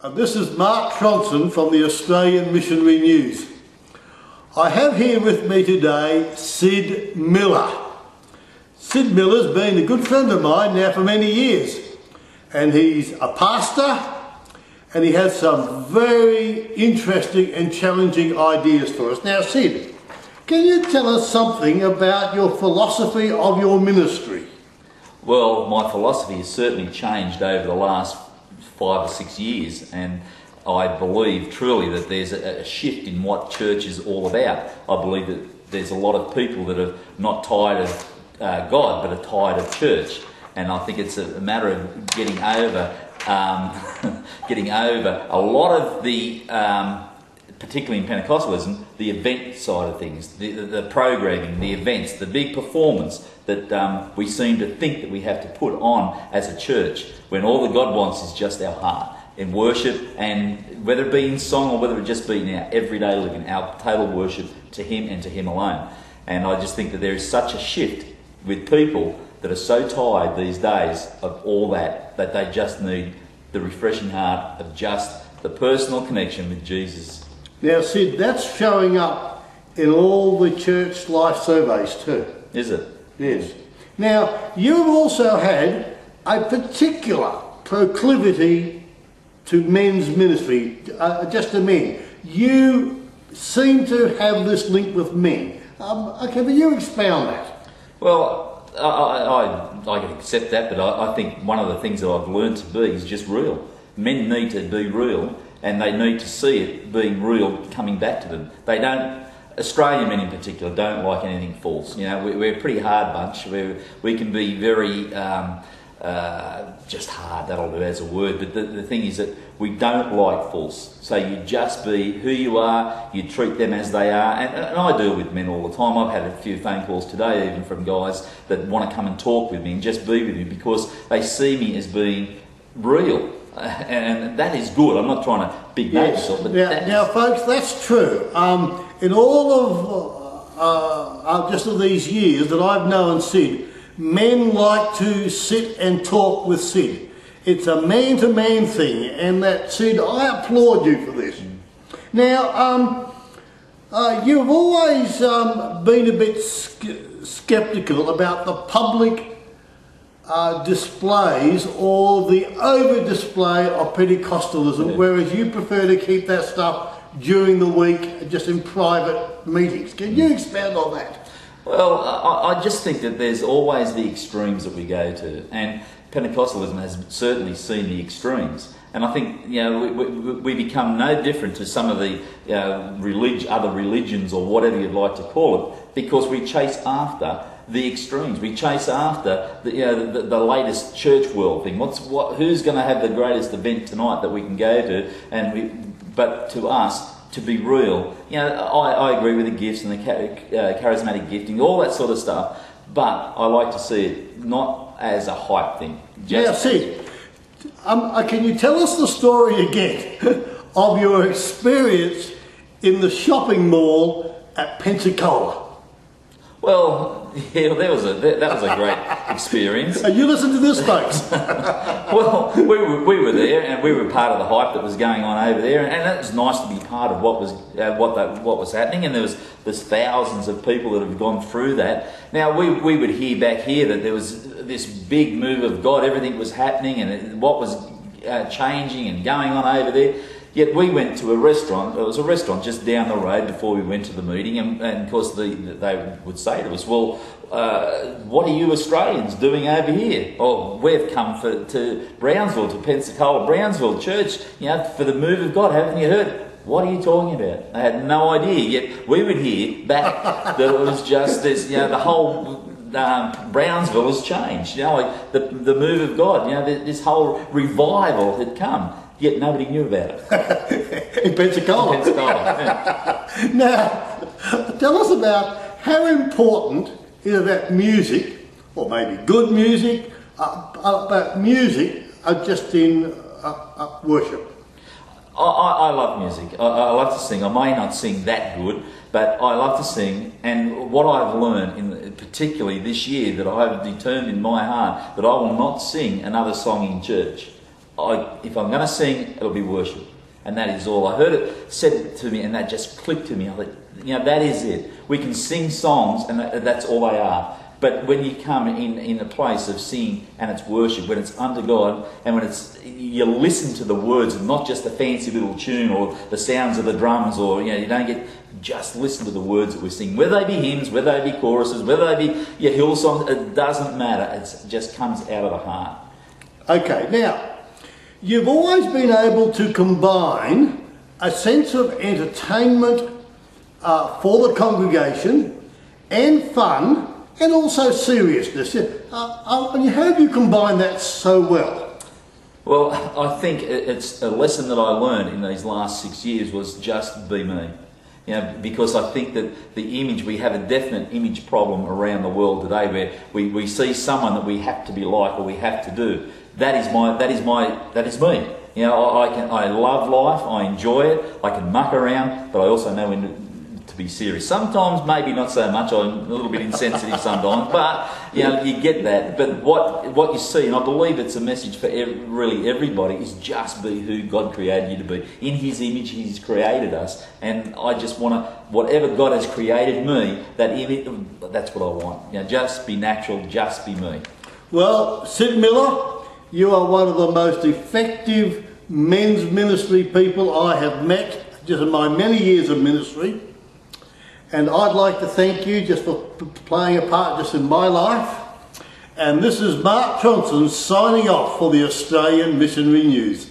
This is Mark Tronson from the Australian Missionary News. I have here with me today Syd Miller. Syd Miller's been a good friend of mine now for many years, and he's a pastor and he has some very interesting and challenging ideas for us. Now Syd, can you tell us something about your philosophy of your ministry? Well, my philosophy has certainly changed over the last 5 or 6 years, and I believe truly that there's a shift in what church is all about. I believe that there's a lot of people that are not tired of God but are tired of church, and I think it's a matter of getting over a lot of the particularly in Pentecostalism, the event side of things, the programming, the events, the big performance that we seem to think that we have to put on as a church, when all that God wants is just our heart in worship, and whether it be in song or whether it just be in our everyday living, our total worship to Him and to Him alone. And I just think that there is such a shift with people that are so tired these days of all that they just need the refreshing heart of just the personal connection with Jesus. Now Syd, that's showing up in all the church life surveys too. Is it? Yes. Now, you've also had a particular proclivity to men's ministry, just to men. You seem to have this link with men. Okay, but you expound that. Well, I can accept that, but I think one of the things that I've learned to be is just real. Men need to be real, and they need to see it being real coming back to them. They don't, Australian men in particular, don't like anything false. You know, we're a pretty hard bunch. We can be very just hard, that'll do as a word, but the thing is that we don't like false. So you just be who you are, you treat them as they are, and I deal with men all the time. I've had a few phone calls today even from guys that want to come and talk with me and just be with me because they see me as being real. And that is good. I'm not trying to big name myself, but now folks, that's true. In all of just of these years that I've known Syd, men like to sit and talk with Syd. It's a man-to-man thing, and that, Syd, I applaud you for this. Now, you've always been a bit sceptical about the public displays or the over-display of Pentecostalism, whereas you prefer to keep that stuff during the week, just in private meetings. Can you expound on that? Well, I just think that there's always the extremes that we go to, and Pentecostalism has certainly seen the extremes. And I think, you know, we become no different to some of the other religions or whatever you'd like to call it, because we chase after the extremes. We chase after the latest church world thing. Who's going to have the greatest event tonight that we can go to? But to us, to be real, you know, I agree with the gifts and the charismatic gifting, all that sort of stuff. But I like to see it not as a hype thing. Now, see, can you tell us the story again of your experience in the shopping mall at Pensacola? Well, yeah, that was a great experience. You listen to this, folks. Well, we were there, and we were part of the hype that was going on over there, and it was nice to be part of what was happening. And there's thousands of people that have gone through that. Now we would hear back here that there was this big move of God, everything was happening, and what was changing and going on over there. Yet we went to a restaurant. It was a restaurant just down the road before we went to the meeting, and of course they would say to us, "Well, what are you Australians doing over here?" "Oh, we've come to Brownsville, to Pensacola, Brownsville Church, you know, for the move of God. Haven't you heard?" "What are you talking about?" They had no idea. Yet we would hear back that it was just this, you know, the whole Brownsville has changed. You know, like the move of God. You know, this whole revival had come. Yet nobody knew about it. In Pensacola. In Pensacola, yeah. Now, tell us about how important is that music, or maybe good music, about music just in worship. I love music. I love to sing. I may not sing that good, but I love to sing. And what I've learned, particularly this year, that I have determined in my heart that I will not sing another song in church. if I'm going to sing, it'll be worship. And that is all. I heard it said to me, and that just clicked to me. I thought, that is it. We can sing songs, and that's all they are. But when you come in a place of singing and it's worship, when it's unto God, and when you listen to the words and not just the fancy little tune or the sounds of the drums, or you don't just listen to the words that we sing, whether they be hymns, whether they be choruses, whether they be your hill songs, it doesn't matter. It just comes out of the heart. Okay, now, you've always been able to combine a sense of entertainment for the congregation and fun, and also seriousness. How do you combine that so well? Well, I think it's a lesson that I learned in these last 6 years was just be me. Because I think that the image, we have a definite image problem around the world today where we see someone that we have to be like or we have to do. That is me. I love life, I enjoy it, I can muck around, but I also know when to be serious. Sometimes maybe not so much, I'm a little bit insensitive sometimes, but you get that. But what you see, and I believe it's a message for really everybody, is just be who God created you to be. In His image He's created us, and I just want to, whatever God has created me, that's what I want. Just be natural, just be me. Well, Syd Miller, you are one of the most effective men's ministry people I have met just in my many years of ministry. And I'd like to thank you just for playing a part just in my life. And this is Mark Johnson signing off for the Australian Missionary News.